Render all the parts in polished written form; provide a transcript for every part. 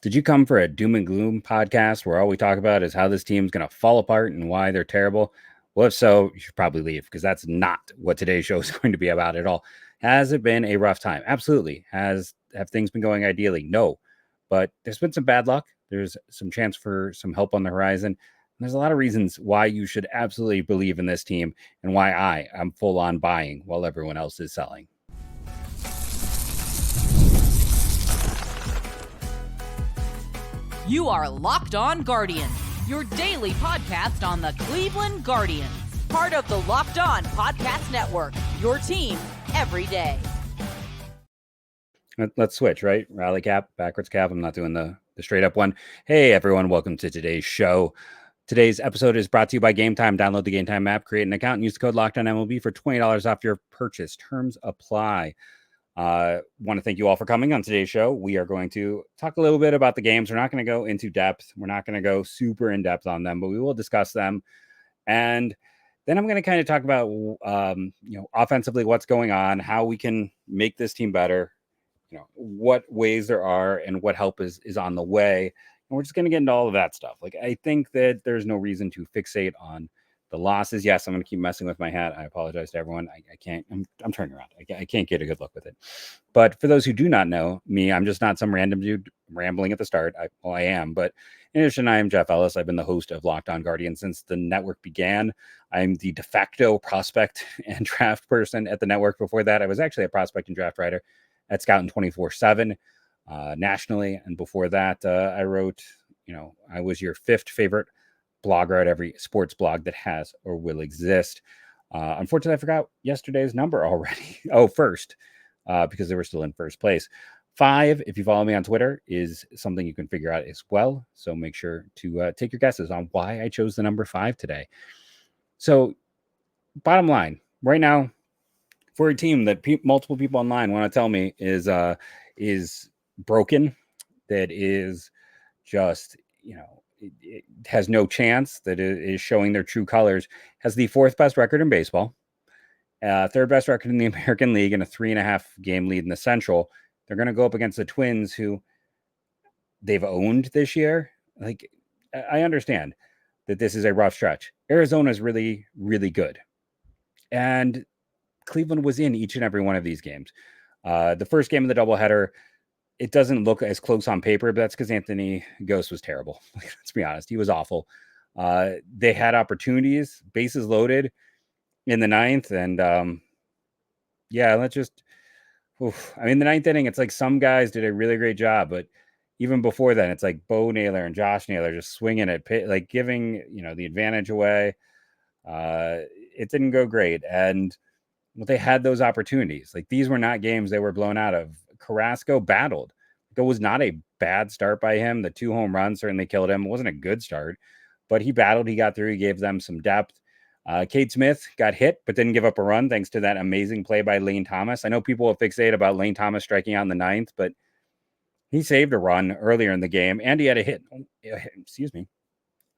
Did you come for a doom and gloom podcast where all we talk about is how this team's going to fall apart and why they're terrible? Well, if so, you should probably leave because that's not what today's show is going to be about at all. Has it been a rough time? Absolutely. Have things been going ideally? No. But there's been some bad luck. There's some chance for some help on the horizon. And there's a lot of reasons why you should absolutely believe in this team and why I am full on buying while everyone else is selling. You are Locked On Guardians, your daily podcast on the Cleveland Guardians. Part of the Locked On Podcast Network, your team every day. Let's switch, right? Rally cap, backwards cap. I'm not doing the straight up one. Hey, everyone. Welcome to today's show. Today's episode is brought to you by Game Time. Download the Game Time app, create an account, and use the code LOCKEDONMLB for $20 off your purchase. Terms apply. Want to thank you all for coming on today's show. We are going to talk a little bit about the games. We're not going to go into depth. We're not going to go super in depth on them, but we will discuss them. And then I'm going to kind of talk about, offensively, what's going on, how we can make this team better, what ways there are and what help is on the way. And we're just going to get into all of that stuff. Like, I think that there's no reason to fixate on the losses. Yes, I'm going to keep messing with my hat. I apologize to everyone. I can't, I'm turning around. I can't get a good look with it. But for those who do not know me, I'm just not some random dude rambling at the start. I am. But in addition, I am Jeff Ellis. I've been the host of Locked On Guardian since the network began. I'm the de facto prospect and draft person at the network. Before that, I was actually a prospect and draft writer at Scouting 24/7 nationally. And before that, I wrote, I was your fifth favorite blogger at every sports blog that has or will exist. Unfortunately, I forgot yesterday's number already. First, because they were still in first place. 5, if you follow me on Twitter, is something you can figure out as well. So make sure to take your guesses on why I chose the number 5 today. So bottom line, right now, for a team that multiple people online want to tell me is broken, that is just, it has no chance, that it is showing their true colors, has the 4th best record in baseball, 3rd best record in the American League, and a 3.5 game lead in the Central. They're going to go up against the Twins, who they've owned this year. Like, I understand that this is a rough stretch. Arizona is really, really good. And Cleveland was in each and every one of these games. The first game of the doubleheader, it doesn't look as close on paper, but that's because Anthony Ghost was terrible. Let's be honest. He was awful. They had opportunities, bases loaded in the 9th. And the 9th inning, it's like some guys did a really great job, but even before then, it's like Bo Naylor and Josh Naylor just swinging at like giving, the advantage away. It didn't go great. And they had those opportunities. Like, these were not games they were blown out of. Carrasco battled. It was not a bad start by him. The 2 home runs certainly killed him. It wasn't a good start, but he battled. He got through. He gave them some depth. Cade Smith got hit, but didn't give up a run thanks to that amazing play by Lane Thomas. I know people will fixate about Lane Thomas striking out in the 9th, but he saved a run earlier in the game, and he had a hit. Excuse me.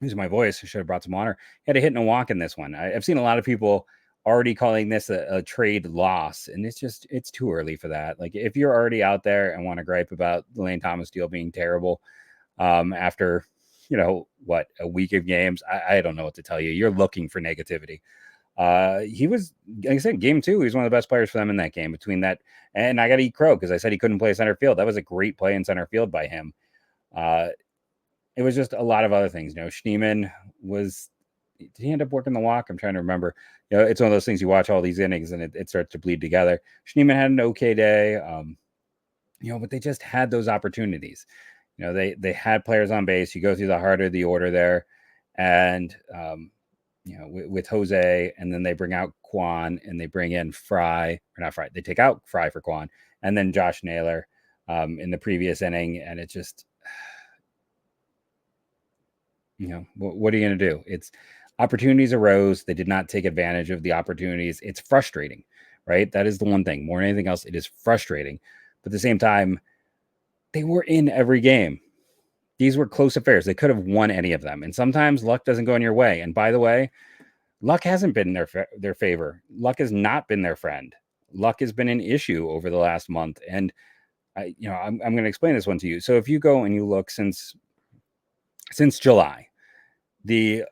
Losing my voice. I should have brought some water. He had a hit and a walk in this one. I've seen a lot of people already calling this a trade loss, and it's too early for that. Like, if you're already out there and want to gripe about the Lane Thomas deal being terrible after a week of games, I don't know what to tell you. You're looking for negativity. He was, like I said, game 2, he was one of the best players for them in that game. Between that, and I got to eat crow because I said he couldn't play center field. That was a great play in center field by him. It was just a lot of other things. Schneemann was, did he end up working the walk? I'm trying to remember. It's one of those things, you watch all these innings and it starts to bleed together. Schneemann had an okay day, but they just had those opportunities. They had players on base. You go through the heart of the order there, and with Jose, and then they bring out Kwan and they bring in Fry, or not Fry. They take out Fry for Kwan, and then Josh Naylor in the previous inning, and it just, what are you going to do? It's opportunities arose. They did not take advantage of the opportunities. It's frustrating, right? That is the one thing. More than anything else, it is frustrating. But at the same time, they were in every game. These were close affairs. They could have won any of them. And sometimes luck doesn't go in your way. And by the way, luck hasn't been their favor. Luck has not been their friend. Luck has been an issue over the last month. And I'm going to explain this one to you. So if you go and you look since July, the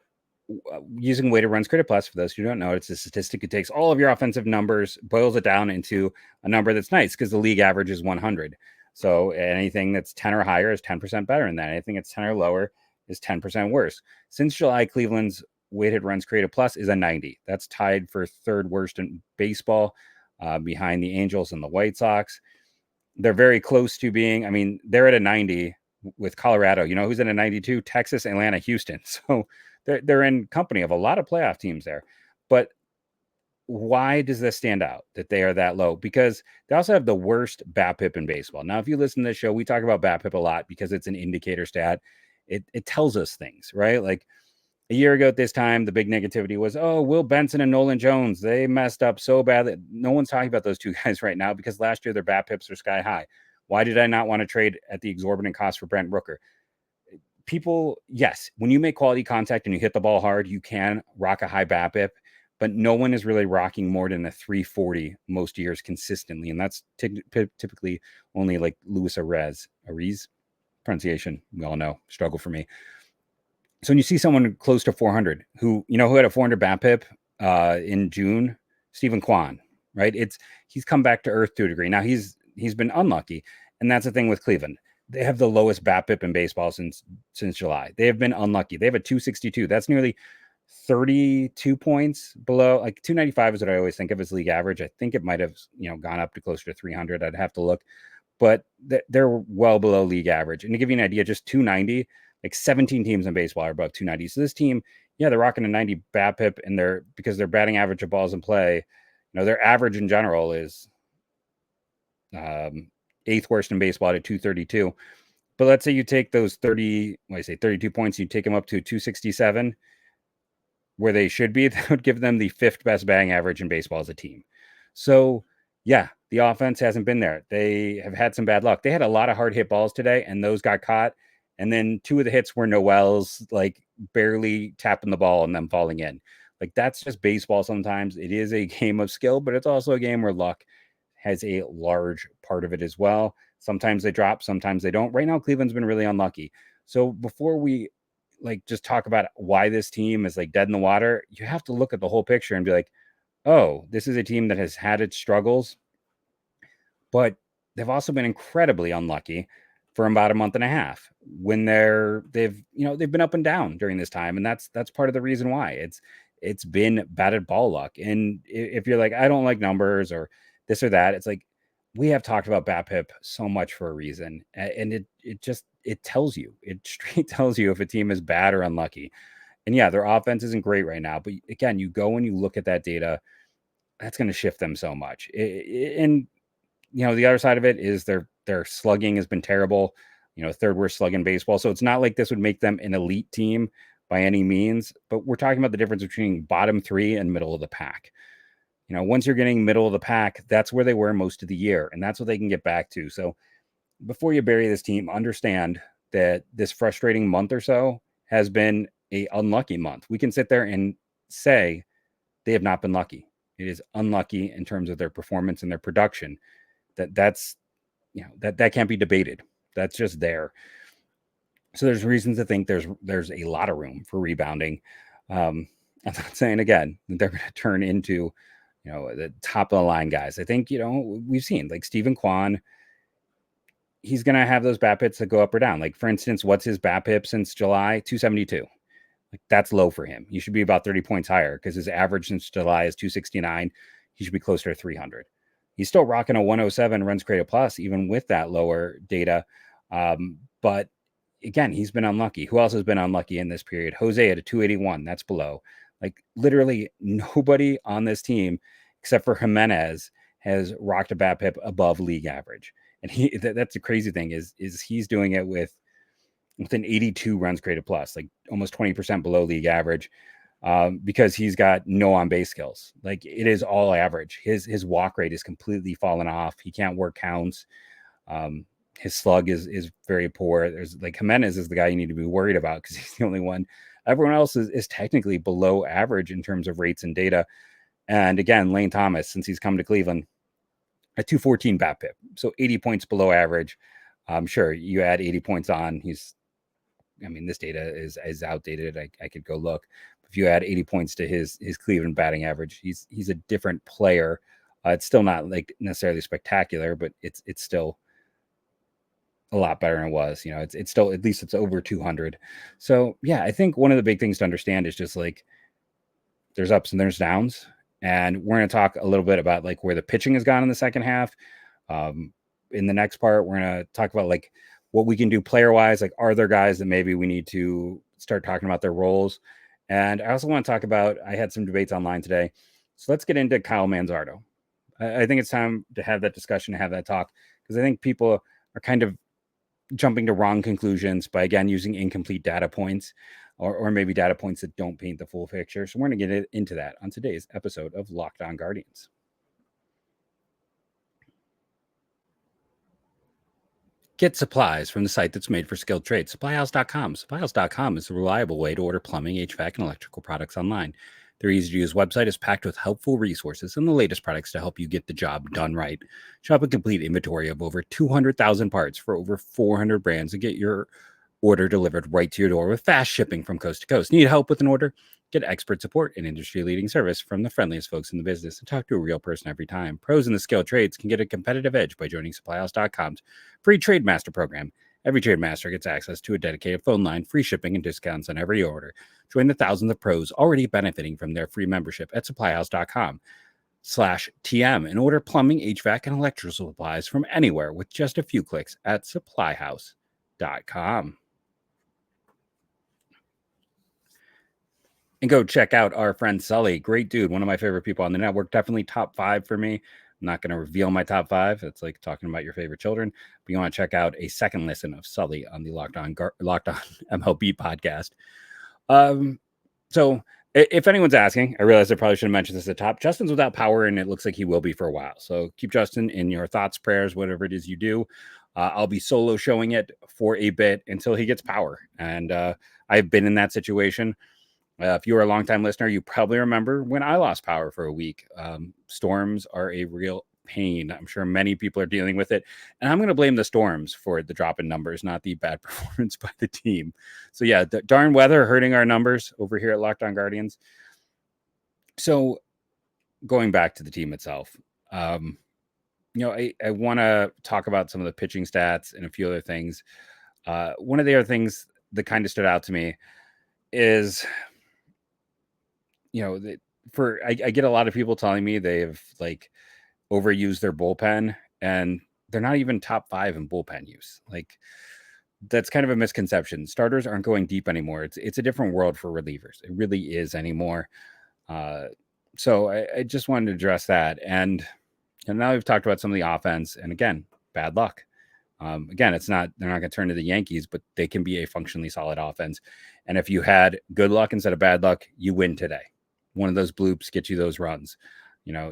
using weighted runs created plus, for those who don't know, it's a statistic. It takes all of your offensive numbers, boils it down into a number that's nice because the league average is 100. So anything that's 10 or higher is 10% better than that. Anything that's 10 or lower is 10% worse. Since July, Cleveland's weighted runs created plus is a 90. That's tied for third worst in baseball, behind the Angels and the White Sox. They're very close to being, I mean, they're at a 90 with Colorado. You know who's in a 92? Texas, Atlanta, Houston. So they're in company of a lot of playoff teams there. But why does this stand out that they are that low? Because they also have the worst BABIP in baseball. Now, if you listen to this show, we talk about BABIP a lot because it's an indicator stat. It tells us things, right? Like a year ago at this time, the big negativity was, oh, Will Benson and Nolan Jones, they messed up so bad that no one's talking about those two guys right now because last year their BABIPs are sky high. Why did I not want to trade at the exorbitant cost for Brent Rooker? People, yes, when you make quality contact and you hit the ball hard, you can rock a high BABIP, but no one is really rocking more than a 340 most years consistently. And that's typically only like Luis Ariz pronunciation. We all know, struggle for me. So when you see someone close to 400 who had a 400 BABIP in June, Stephen Kwan, right? He's come back to earth to a degree. Now he's been unlucky. And that's the thing with Cleveland. They have the lowest BABIP in baseball since July. They have been unlucky. They have a 262. That's nearly 32 points below. Like 295 is what I always think of as league average. I think it might have gone up to closer to 300. I'd have to look, but they're well below league average. And to give you an idea, just 290, like 17 teams in baseball are above 290. So this team, they're rocking a 90 BABIP, and because their batting average of balls in play, their average in general is eighth worst in baseball at 232. But let's say you take those 32 points, you take them up to 267, where they should be. That would give them the fifth best batting average in baseball as a team. So yeah, the offense hasn't been there. They have had some bad luck. They had a lot of hard hit balls today, and those got caught. And then two of the hits were Noel's, like barely tapping the ball and them falling in. Like that's just baseball sometimes. It is a game of skill, but it's also a game where luck has a large part of it as well. Sometimes they drop, sometimes they don't. Right now, Cleveland's been really unlucky. So before we just talk about why this team is like dead in the water, you have to look at the whole picture and be like, oh, this is a team that has had its struggles, but they've also been incredibly unlucky for about a month and a half when they've been up and down during this time. And that's part of the reason why it's been batted ball luck. And if you're like, I don't like numbers or this or that, it's like, we have talked about BABIP so much for a reason. And it tells you, it straight tells you if a team is bad or unlucky. And yeah, their offense isn't great right now, but again, you go and you look at that data, that's going to shift them so much. And the other side of it is their slugging has been terrible, third worst slug in baseball. So it's not like this would make them an elite team by any means, but we're talking about the difference between bottom three and middle of the pack. Once you're getting middle of the pack, that's where they were most of the year, and that's what they can get back to. So before you bury this team, understand that this frustrating month or so has been a unlucky month. We can sit there and say they have not been lucky. It is unlucky in terms of their performance and their production. That's that can't be debated. That's just there. So there's reasons to think there's a lot of room for rebounding. I'm not saying again that they're going to turn into the top of the line guys. I think we've seen like Stephen Kwan. He's going to have those BABIPs that go up or down. Like for instance, what's his BABIP since July? 272. Like that's low for him. He should be about 30 points higher because his average since July is 269. He should be closer to 300. He's still rocking a 107 runs created plus, even with that lower data. But again, he's been unlucky. Who else has been unlucky in this period? Jose at a 281. That's below. Like literally nobody on this team, except for Jimenez, has rocked a BABIP above league average. And that's the crazy thing is he's doing it with an 82 runs created plus, like almost 20% below league average. Because he's got no on-base skills. Like it is all average. His walk rate is completely fallen off. He can't work counts. His slug is very poor. There's like Jimenez is the guy you need to be worried about because he's the only one. Everyone else is technically below average in terms of rates and data. And again, Lane Thomas, since he's come to Cleveland, a 214 BABIP, so 80 points below average. Sure, you add 80 points on. This data is outdated. I could go look. If you add 80 points to his Cleveland batting average, he's a different player. It's still not like necessarily spectacular, but it's still a lot better than it was. It's still, at least it's over 200. So yeah, I think one of the big things to understand is just like there's ups and there's downs, and we're going to talk a little bit about like where the pitching has gone in the second half. In the next part, we're going to talk about like what we can do player wise. Like, are there guys that maybe we need to start talking about their roles? And I also want to talk about, I had some debates online today. So let's get into Kyle Manzardo. I think it's time to have that discussion, to have that talk, because I think people are kind of jumping to wrong conclusions by, again, using incomplete data points or maybe data points that don't paint the full picture. So we're going to get into that on today's episode of Locked On Guardians. Get supplies from the site that's made for skilled trades, SupplyHouse.com. SupplyHouse.com is a reliable way to order plumbing, HVAC, and electrical products online. Their easy-to-use website is packed with helpful resources and the latest products to help you get the job done right. Shop a complete inventory of over 200,000 parts for over 400 brands and get your order delivered right to your door with fast shipping from coast to coast. Need help with an order? Get expert support and industry-leading service from the friendliest folks in the business, and talk to a real person every time. Pros in the skilled trades can get a competitive edge by joining SupplyHouse.com's free Trade Master program. Every Trade Master gets access to a dedicated phone line, free shipping, and discounts on every order. Join the thousands of pros already benefiting from their free membership at SupplyHouse.com/TM and order plumbing, HVAC, and electrical supplies from anywhere with just a few clicks at SupplyHouse.com. And go check out our friend Sully. Great dude. One of my favorite people on the network. Definitely top 5 for me. I'm not going to reveal my top 5. It's like talking about your favorite children. But you want to check out a second listen of Sully on the Locked On MLB podcast. So if anyone's asking, I realize I probably should have mentioned this at the top. Justin's without power, and it looks like he will be for a while. So keep Justin in your thoughts, prayers, whatever it is you do. I'll be solo showing it for a bit until he gets power. And I've been in that situation. If you were a longtime listener, you probably remember when I lost power for a week. Storms are a real pain. I'm sure many people are dealing with it. And I'm going to blame the storms for the drop in numbers, not the bad performance by the team. So yeah, the darn weather hurting our numbers over here at Locked On Guardians. So going back to the team itself, I want to talk about some of the pitching stats and a few other things. One of the other things that kind of stood out to me is, I get a lot of people telling me they've like overused their bullpen, and they're not even top 5 in bullpen use. Like, that's kind of a misconception. Starters aren't going deep anymore. It's a different world for relievers. It really is anymore. So I just wanted to address that. And now we've talked about some of the offense, and again, bad luck. Again, they're not going to turn to the Yankees, but they can be a functionally solid offense. And if you had good luck instead of bad luck, you win today. One of those bloops gets you those runs,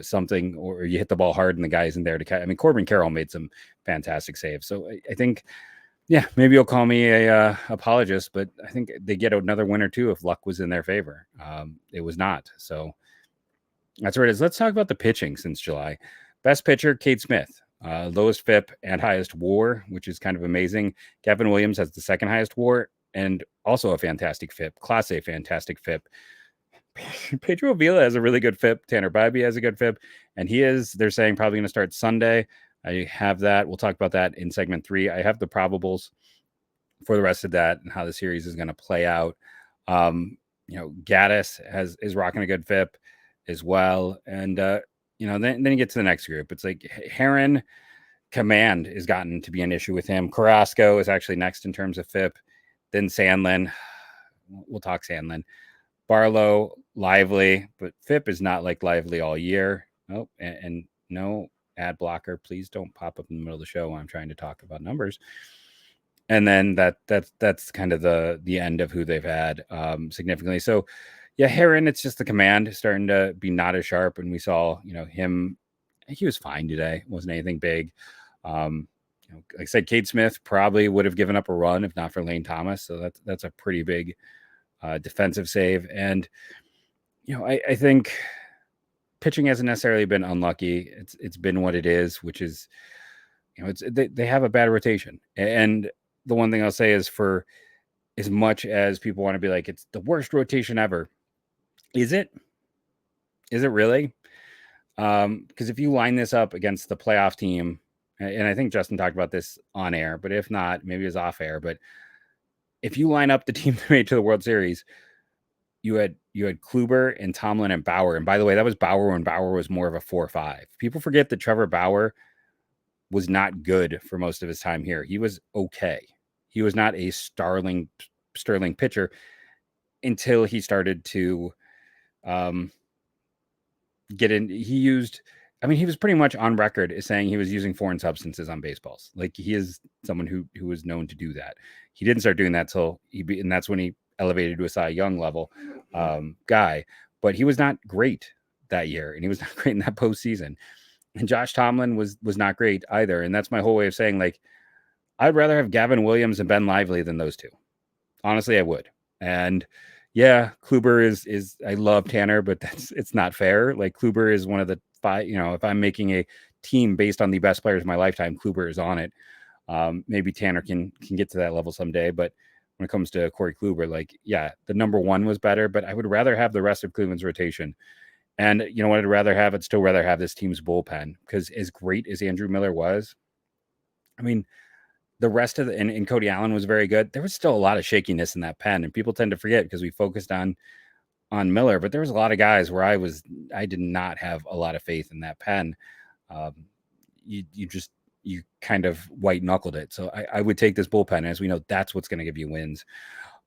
something, or you hit the ball hard and the guy isn't there to catch. I mean, Corbin Carroll made some fantastic saves. So I think, yeah, maybe you'll call me a apologist, but I think they get another win or two if luck was in their favor. It was not. So that's where it is. Let's talk about the pitching since July. Best pitcher, Cade Smith. Lowest FIP and highest WAR, which is kind of amazing. Kevin Williams has the second highest WAR and also a fantastic FIP. Class A fantastic FIP. Pedro Avila has a really good FIP. Tanner Bybee has a good FIP. And they're saying, probably going to start Sunday. I have that. We'll talk about that in segment 3. I have the probables for the rest of that and how the series is going to play out. Gaddis is rocking a good FIP as well. And, then you get to the next group. It's like Heron, command has gotten to be an issue with him. Carrasco is actually next in terms of FIP. Then Sandlin. We'll talk Sandlin. Barlow, lively, but FIP is not like lively all year. Oh, and no ad blocker. Please don't pop up in the middle of the show when I'm trying to talk about numbers. And then that's kind of the end of who they've had significantly. So yeah, Heron, it's just the command starting to be not as sharp. And we saw, him, he was fine today. It wasn't anything big. Like I said, Cade Smith probably would have given up a run if not for Lane Thomas. So that's a pretty big defensive save. And, I think pitching hasn't necessarily been unlucky. It's been what it is, which is, they have a bad rotation. And the one thing I'll say is, for as much as people want to be like, it's the worst rotation ever, is it? Is it really? Because if you line this up against the playoff team, and I think Justin talked about this on air, but if not, maybe it's off air. But if you line up the team that made to the World Series, you had Kluber and Tomlin and Bauer. And by the way, that was Bauer when Bauer was more of a 4-5. People forget that Trevor Bauer was not good for most of his time here. He was okay. He was not a sterling pitcher until he started to get in. He was pretty much on record as saying he was using foreign substances on baseballs. Like, he is someone who was known to do that. He didn't start doing that till and that's when he elevated to a Cy Young level guy. But he was not great that year, and he was not great in that postseason. And Josh Tomlin was not great either. And that's my whole way of saying, like, I'd rather have Gavin Williams and Ben Lively than those two. Honestly, I would. And yeah, Kluber is I love Tanner, but it's not fair. Like, Kluber is one of the 5, if I'm making a team based on the best players of my lifetime, Kluber is on it. Maybe Tanner can get to that level someday, but when it comes to Corey Kluber, like, yeah, the number 1 was better, but I would rather have the rest of Cleveland's rotation. And you know what I'd rather have? I'd still rather have this team's bullpen, because as great as Andrew Miller was, I mean, the rest of and Cody Allen was very good. There was still a lot of shakiness in that pen, and people tend to forget because we focused on Miller, but there was a lot of guys where I did not have a lot of faith in that pen. You kind of white knuckled it. So I would take this bullpen, as we know that's what's going to give you wins.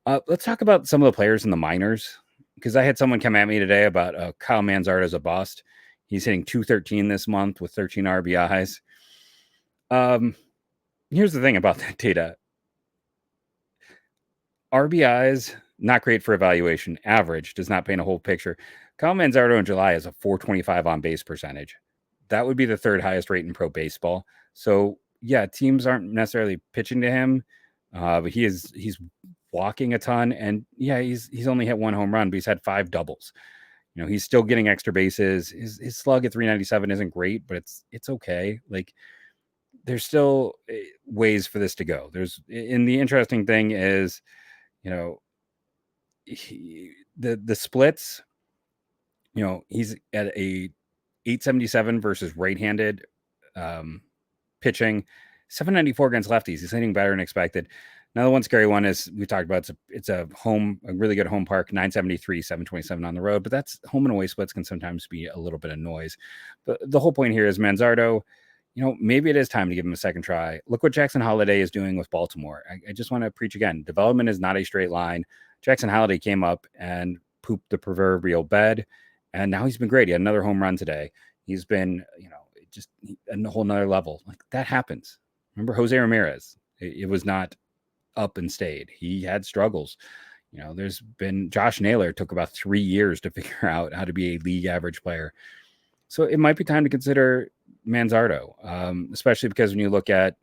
Let's talk about some of the players in the minors, because I had someone come at me today about Kyle Manzardo as a bust. He's hitting .213 this month with 13 RBIs. Here's the thing about that data. RBIs, not great for evaluation. Average does not paint a whole picture. Kyle Manzardo in July has a .425 on base percentage. That would be the 3rd highest rate in pro baseball. So yeah, teams aren't necessarily pitching to him, but he's walking a ton, and yeah, he's only hit 1 home run, but he's had 5 doubles. He's still getting extra bases. His slug at 397 isn't great, but it's okay. Like, there's still ways for this to go. And the interesting thing is, the splits, he's at a 877 versus right-handed pitching, 794 against lefties. He's hitting better than expected. Now, the one scary one is, we talked about, it's a really good home park, 973, 727 on the road, but that's home and away splits can sometimes be a little bit of noise. But the whole point here is Manzardo, maybe it is time to give him a second try. Look what Jackson Holliday is doing with Baltimore. I just want to preach again. Development is not a straight line. Jackson Holliday came up and pooped the proverbial bed, and now he's been great. He had another home run today. He's been, just a whole nother level. Like, that happens. Remember Jose Ramirez? It was not up and stayed. He had struggles. There's been Josh Naylor took about 3 years to figure out how to be a league average player. So it might be time to consider Manzardo, especially because when you look at,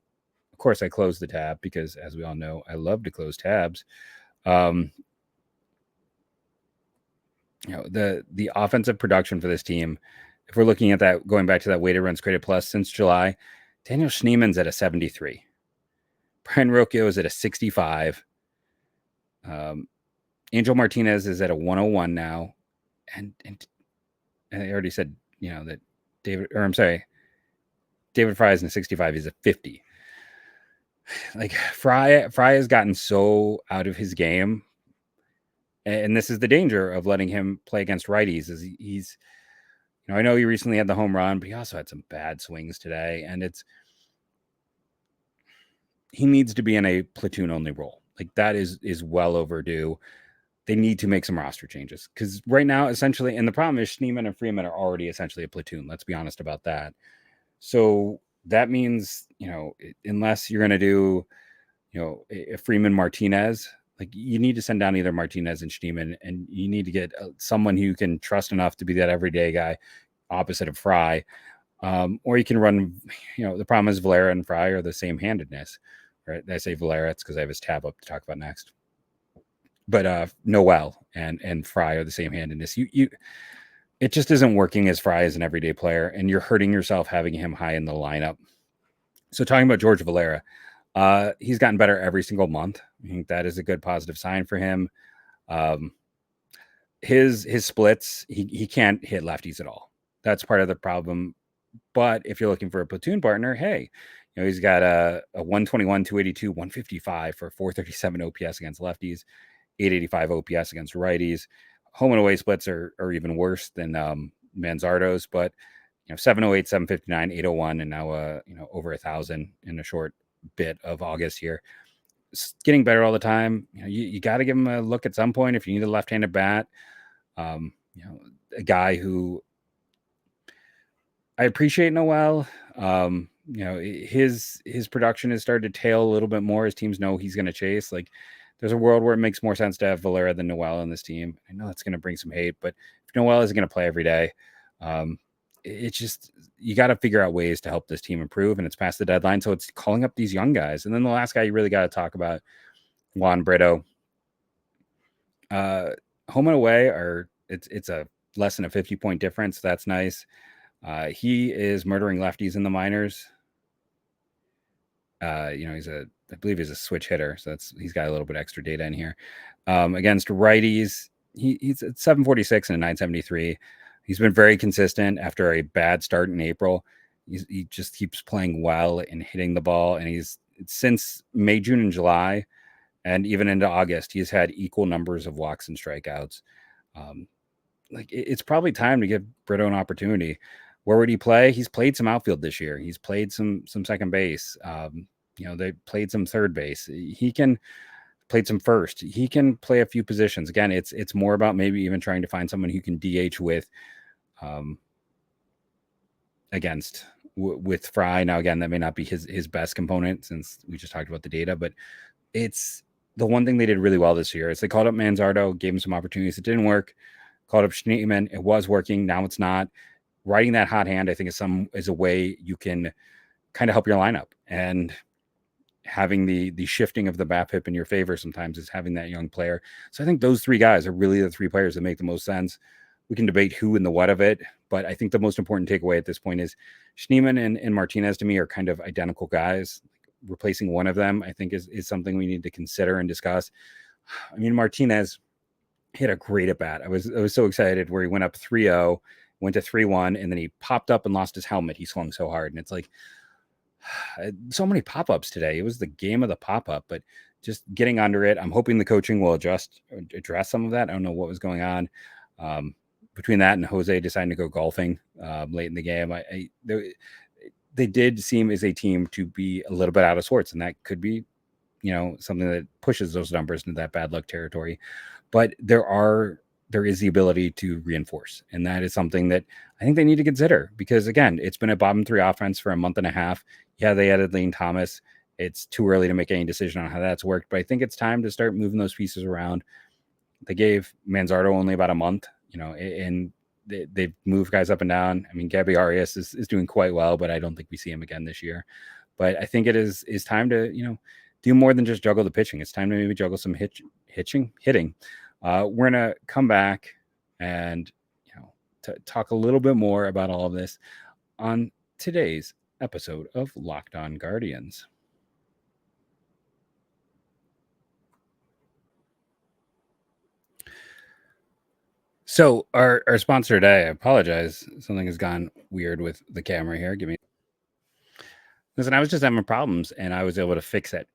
of course, I closed the tab because, as we all know, I love to close tabs. The offensive production for this team, if we're looking at that, going back to that weighted runs created plus since July, Daniel Schneeman's at a 73. Brian Rocchio is at a 65. Angel Martinez is at a 101 now. And I already said, that David Fry is in a 65. He's a 50. Like, Fry has gotten so out of his game. And this is the danger of letting him play against righties, is he's, I know he recently had the home run, but he also had some bad swings today. And he needs to be in a platoon only role. Like, that is well overdue. They need to make some roster changes, because right now, essentially, and the problem is Schneeman and Freeman are already essentially a platoon. Let's be honest about that. So that means, unless you're going to do, a Freeman Martinez, like, you need to send down either Martinez and Schneeman, and you need to get someone who you can trust enough to be that everyday guy opposite of Fry. Or you can run, the problem is Valera and Fry are the same handedness, right? I say Valera, it's because I have his tab up to talk about next. But Noel and Fry are the same handedness. it just isn't working as Fry as an everyday player, and you're hurting yourself having him high in the lineup. So talking about George Valera, he's gotten better every single month. I think that is a good positive sign for him. His splits, he can't hit lefties at all. That's part of the problem. But if you're looking for a platoon partner, hey, he's got a 121, 282, 155 for 437 OPS against lefties, 885 OPS against righties. Home and away splits are even worse than Manzardo's, but 708, 759, 801, and now over 1,000 in a short bit of August here. It's getting better all the time. You got to give him a look at some point if you need a left-handed bat. A guy who I appreciate Noel. His production has started to tail a little bit more as teams know he's going to chase. Like, there's a world where it makes more sense to have Valera than Noel on this team. I know that's going to bring some hate, but if Noel isn't going to play every day, it's just, you got to figure out ways to help this team improve, and it's past the deadline. So it's calling up these young guys. And then the last guy you really got to talk about, Juan Brito. Home and away it's a less than a 50-point difference. So that's nice. He is murdering lefties in the minors. I believe he's a switch hitter, so he's got a little bit extra data in here. Against righties, he's at 746 and a 973. He's been very consistent after a bad start in April. He just keeps playing well and hitting the ball, and he's since May, June, and July, and even into August, he's had equal numbers of walks and strikeouts. It's probably time to give Brito an opportunity. Where would he play? He's played some outfield this year. He's played some second base. They played some third base. He can played some first. He can play a few positions. Again, it's more about maybe even trying to find someone who can DH with with Fry. Now, again, that may not be his best component since we just talked about the data, but it's the one thing they did really well this year is they called up Manzardo, gave him some opportunities. It didn't work. Called up Schneemann. It was working. Now it's not. Riding that hot hand, I think, is a way you can kind of help your lineup, and having the shifting of the BABIP in your favor sometimes is having that young player. So I think those three guys are really the three players that make the most sense. We can debate who and the what of it, but I think the most important takeaway at this point is Schneemann and Martinez to me are kind of identical guys. Replacing one of them, I think, is something we need to consider and discuss. I mean, Martinez hit a great at bat. I was so excited where he went up 3-0. Went to 3-1, and then he popped up and lost his helmet. He swung so hard, and it's like so many pop-ups today. It was the game of the pop-up, but just getting under it. I'm hoping the coaching will address some of that. I don't know what was going on between that and Jose deciding to go golfing late in the game. They did seem as a team to be a little bit out of sorts, and that could be, something that pushes those numbers into that bad luck territory. But there is the ability to reinforce. And that is something that I think they need to consider because, again, it's been a bottom three offense for a month and a half. Yeah, they added Lane Thomas. It's too early to make any decision on how that's worked, but I think it's time to start moving those pieces around. They gave Manzardo only about a month, and they've moved guys up and down. I mean, Gabby Arias is doing quite well, but I don't think we see him again this year. But I think it is time to, do more than just juggle the pitching. It's time to maybe juggle some hitting. We're going to come back and talk a little bit more about all of this on today's episode of Locked On Guardians. So our sponsor today, I apologize. Something has gone weird with the camera here. Listen, I was just having problems and I was able to fix it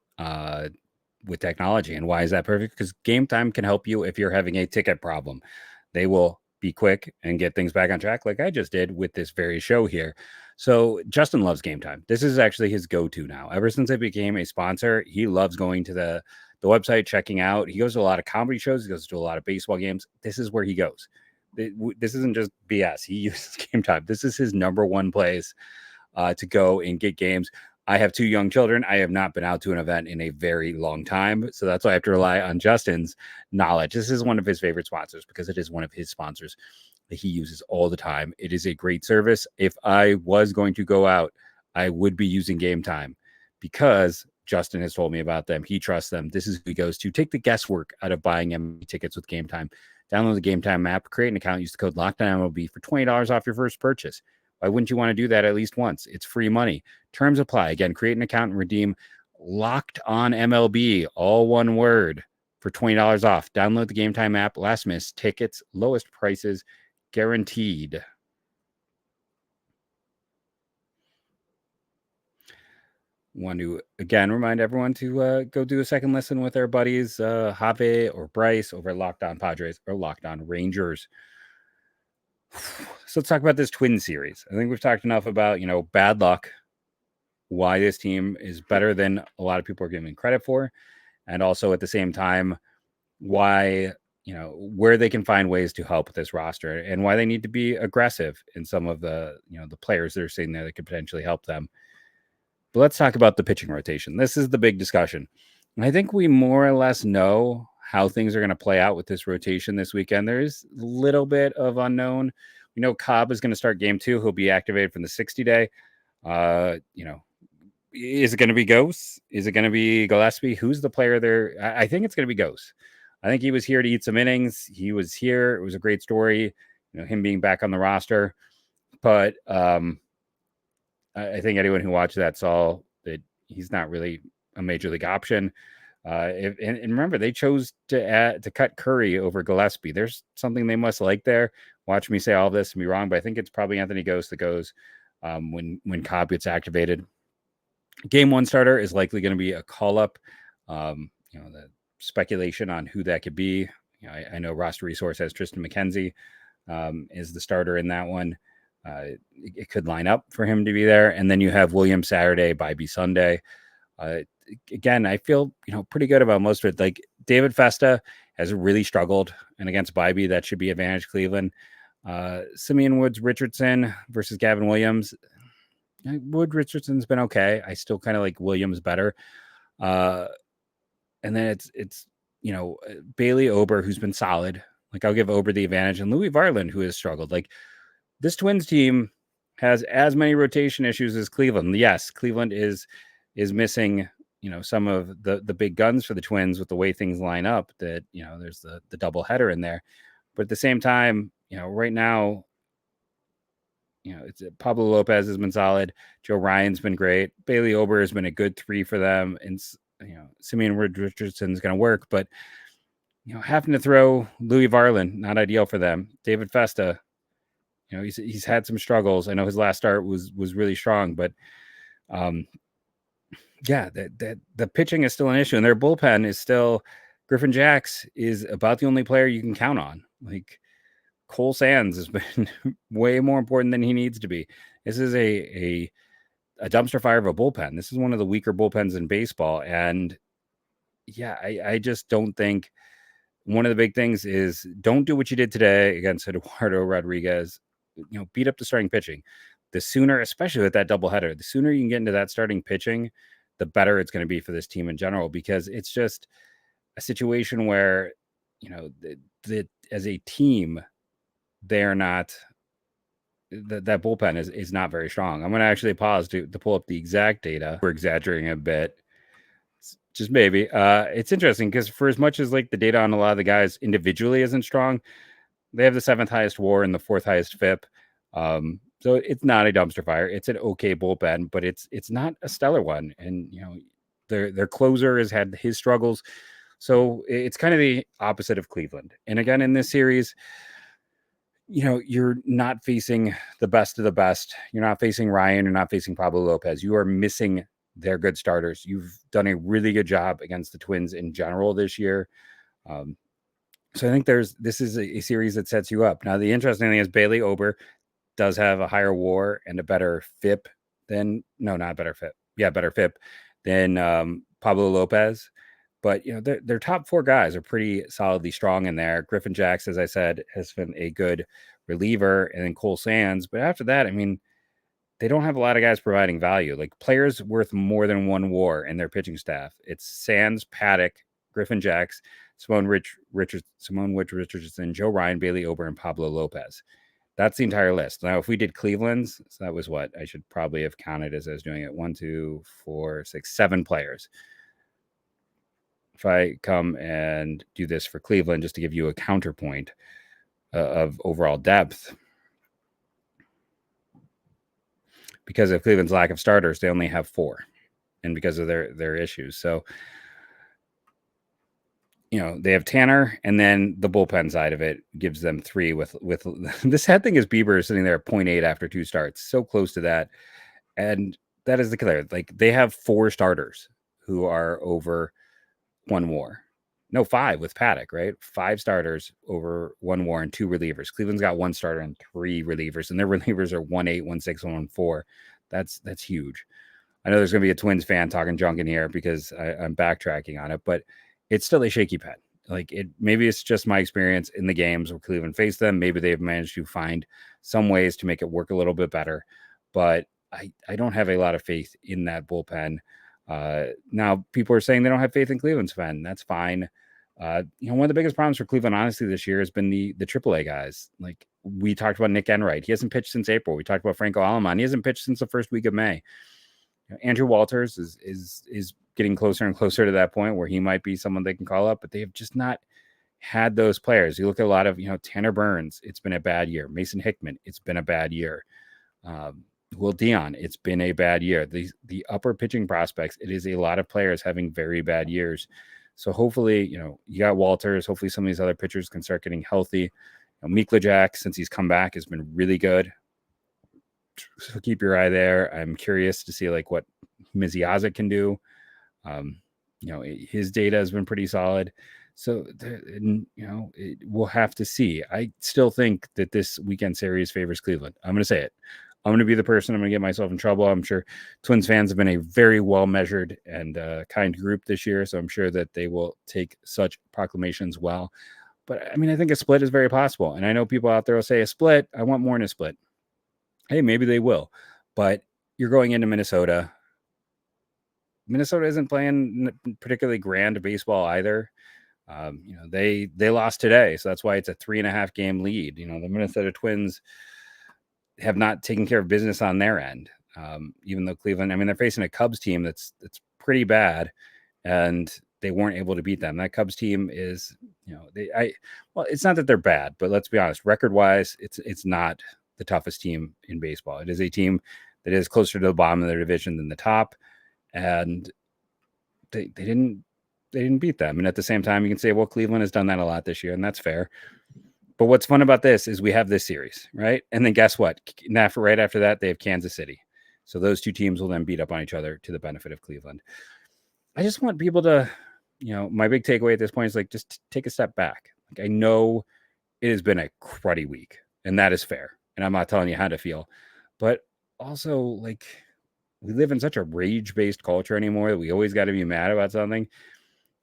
with technology. And why is that perfect? Because Game Time can help you if you're having a ticket problem. They will be quick and get things back on track like I just did with this very show here. So Justin loves Game Time. This is actually his go-to now. Ever since it became a sponsor, he loves going to the website, checking out. He goes to a lot of comedy shows. He goes to a lot of baseball games. This is where he goes. This isn't just BS. He uses Game Time. This is his number one place to go and get games. I have 2 young children. I have not been out to an event in a very long time. So that's why I have to rely on Justin's knowledge. This is one of his favorite sponsors because it is one of his sponsors that he uses all the time. It is a great service. If I was going to go out, I would be using Game Time because Justin has told me about them. He trusts them. This is who he goes to. Take the guesswork out of buying tickets with Game Time. Download the Game Time app, create an account, use the code LOCKEDONMLB for $20 off your first purchase. Why wouldn't you want to do that at least once? It's free money. Terms apply. Again, create an account and redeem Locked On MLB, all one word, for $20 off. Download the Game Time app. Last miss tickets, lowest prices guaranteed. Want to again remind everyone to go do a second listen with our buddies Have or Bryce over at Locked On Padres or Locked On Rangers. So let's talk about this Twin series. I think we've talked enough about, bad luck, why this team is better than a lot of people are giving credit for, and also at the same time why, where they can find ways to help this roster and why they need to be aggressive in some of the, the players that are sitting there that could potentially help them. But let's talk about the pitching rotation. This is the big discussion. And I think we more or less know how things are going to play out with this rotation this weekend. There is a little bit of unknown. We know Cobb is going to start game 2. He'll be activated from the 60-day. Is it going to be Ghost? Is it going to be Gillespie? Who's the player there? I think it's going to be Ghost. I think he was here to eat some innings. He was here. It was a great story, him being back on the roster. But I think anyone who watched that saw that he's not really a major league option. And remember, they chose to cut Curry over Gillespie. There's something they must like there. Watch me say all this and be wrong, but I think it's probably Anthony Ghost that goes when Cobb gets activated. Game 1 starter is likely going to be a call-up. The speculation on who that could be. I know Roster Resource has Tristan McKenzie is the starter in that one. It could line up for him to be there. And then you have Williams Saturday, Bybee Sunday. Again, I feel, pretty good about most of it. Like David Festa has really struggled, and against Bybee, that should be advantage Cleveland. Simeon Woods Richardson versus Gavin Williams. Wood Richardson's been okay. I still kind of like Williams better. And then it's Bailey Ober, who's been solid. Like I'll give Ober the advantage, and Louis Varland, who has struggled. Like this Twins team has as many rotation issues as Cleveland. Yes, Cleveland is missing, some of the big guns for the Twins with the way things line up. That there's the double header in there, but at the same time, right now, it's Pablo Lopez has been solid. Joe Ryan's been great. Bailey Ober has been a good 3 for them, and Simeon Richardson's going to work, but having to throw Louis Varland, not ideal for them. David Festa, he's had some struggles. I know his last start was really strong, but the pitching is still an issue, and their bullpen is still. Griffin Jax is about the only player you can count on. Like Cole Sands has been way more important than he needs to be. This is a dumpster fire of a bullpen. This is one of the weaker bullpens in baseball, and I just don't think. One of the big things is don't do what you did today against Eduardo Rodriguez. Beat up the starting pitching. The sooner, especially with that doubleheader, the sooner you can get into that starting pitching, the better it's going to be for this team in general, because it's just a situation where, as a team, they're not, that bullpen is not very strong. I'm going to actually pause to pull up the exact data. We're exaggerating a bit. Just maybe. It's interesting because for as much as like the data on a lot of the guys individually isn't strong, they have the 7th highest WAR and the 4th highest FIP. So it's not a dumpster fire. It's an okay bullpen, but it's not a stellar one. And their closer has had his struggles. So it's kind of the opposite of Cleveland. And again, in this series, you're not facing the best of the best. You're not facing Ryan. You're not facing Pablo Lopez. You are missing their good starters. You've done a really good job against the Twins in general this year. So I think this is a series that sets you up. Now, the interesting thing is Bailey Ober does have a higher WAR and a better FIP than, not better FIP. Yeah, better FIP than Pablo Lopez. But, their top 4 guys are pretty solidly strong in there. Griffin Jax, as I said, has been a good reliever, and then Cole Sands. But after that, they don't have a lot of guys providing value. Like players worth more than 1 WAR in their pitching staff. It's Sands, Paddock, Griffin Jax, Simone Woods Richardson, Joe Ryan, Bailey Ober, and Pablo Lopez. That's the entire list. Now, if we did Cleveland's, so that was what I should probably have counted as I was doing it. 1, 2, 4, 6, 7 players. if I come and do this for Cleveland, just to give you a counterpoint of overall depth, because of Cleveland's lack of starters, they only have 4, and because of their issues. So, they have Tanner, and then the bullpen side of it gives them 3 with the sad thing is Bieber is sitting there at 0.8 after 2 starts, so close to that. And that is the killer. Like, they have 4 starters who are over 1 WAR. No, 5 with Paddock, right? 5 starters over 1 WAR and 2 relievers. Cleveland's got 1 starter and 3 relievers, and their relievers are 1.8, 1.6, 1.4. That's huge. I know there's going to be a Twins fan talking junk in here because I'm backtracking on it, but it's still a shaky pen. Like, maybe it's just my experience in the games where Cleveland faced them. Maybe they've managed to find some ways to make it work a little bit better, but I don't have a lot of faith in that bullpen. Now people are saying they don't have faith in Cleveland's pen. That's fine. One of the biggest problems for Cleveland, honestly, this year has been the AAA guys. Like, we talked about Nick Enright. He hasn't pitched since April. We talked about Franco Aleman. He hasn't pitched since the first week of May. Andrew Walters is getting closer and closer to that point where he might be someone they can call up, but they have just not had those players. You look at a lot of, Tanner Burns, it's been a bad year. Mason Hickman, it's been a bad year. Will Dion, it's been a bad year. The upper pitching prospects, it is a lot of players having very bad years. So hopefully, you got Walters. Hopefully some of these other pitchers can start getting healthy. Miklajak, since he's come back, has been really good. So keep your eye there. I'm curious to see what Mizyaza can do. His data has been pretty solid. So, we'll have to see. I still think that this weekend series favors Cleveland. I'm going to say it. I'm going to be the person. I'm going to get myself in trouble. I'm sure Twins fans have been a very well-measured and kind group this year, so I'm sure that they will take such proclamations well. But, I think a split is very possible. And I know people out there will say, a split, I want more in a split. Hey, maybe they will. But you're going into Minnesota. Minnesota isn't playing particularly grand baseball either. They lost today, so that's why it's a 3.5 game lead. The Minnesota Twins have not taken care of business on their end. Even though Cleveland, they're facing a Cubs team that's pretty bad, and they weren't able to beat them. That Cubs team is, it's not that they're bad, but let's be honest, record-wise, it's not the toughest team in baseball. It is a team that is closer to the bottom of their division than the top, and they didn't beat them. And at the same time, you can say, well, Cleveland has done that a lot this year, and that's fair. But what's fun about this is we have this series, right? And then guess what? Right after that, they have Kansas City. So those 2 teams will then beat up on each other to the benefit of Cleveland. I just want people to, my big takeaway at this point is just take a step back. I know it has been a cruddy week, and that is fair. And I'm not telling you how to feel, but also we live in such a rage-based culture anymore that we always got to be mad about something.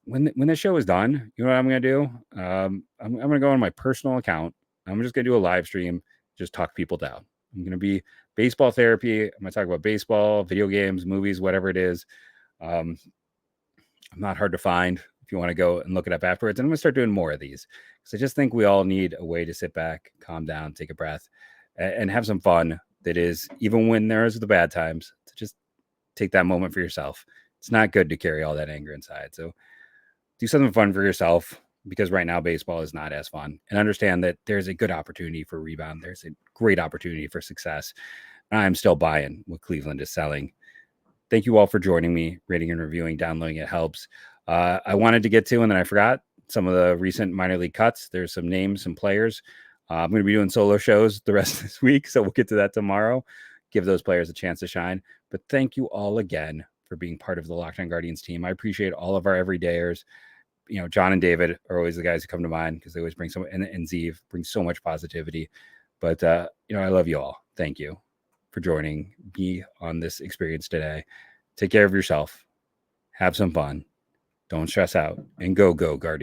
When the show is done, you know what I'm going to do? I'm going to go on my personal account. I'm just going to do a live stream, just talk people down. I'm going to be baseball therapy. I'm going to talk about baseball, video games, movies, whatever it is. I'm not hard to find if you want to go and look it up afterwards. And I'm going to start doing more of these because I just think we all need a way to sit back, calm down, take a breath, and have some fun. That is, even when there's the bad times, to just take that moment for yourself. It's not good to carry all that anger inside. So do something fun for yourself, because right now baseball is not as fun, and understand that there's a good opportunity for rebound. There's a great opportunity for success. And I'm still buying what Cleveland is selling. Thank you all for joining me, rating and reviewing, downloading. It helps. I wanted to get to, and then I forgot, some of the recent minor league cuts. There's some names, some players. I'm going to be doing solo shows the rest of this week, so we'll get to that tomorrow. Give those players a chance to shine. But thank you all again for being part of the Locked On Guardians team. I appreciate all of our everydayers. John and David are always the guys who come to mind because they always bring and Zeev brings so much positivity. But, I love you all. Thank you for joining me on this experience today. Take care of yourself. Have some fun. Don't stress out, and go Guardians.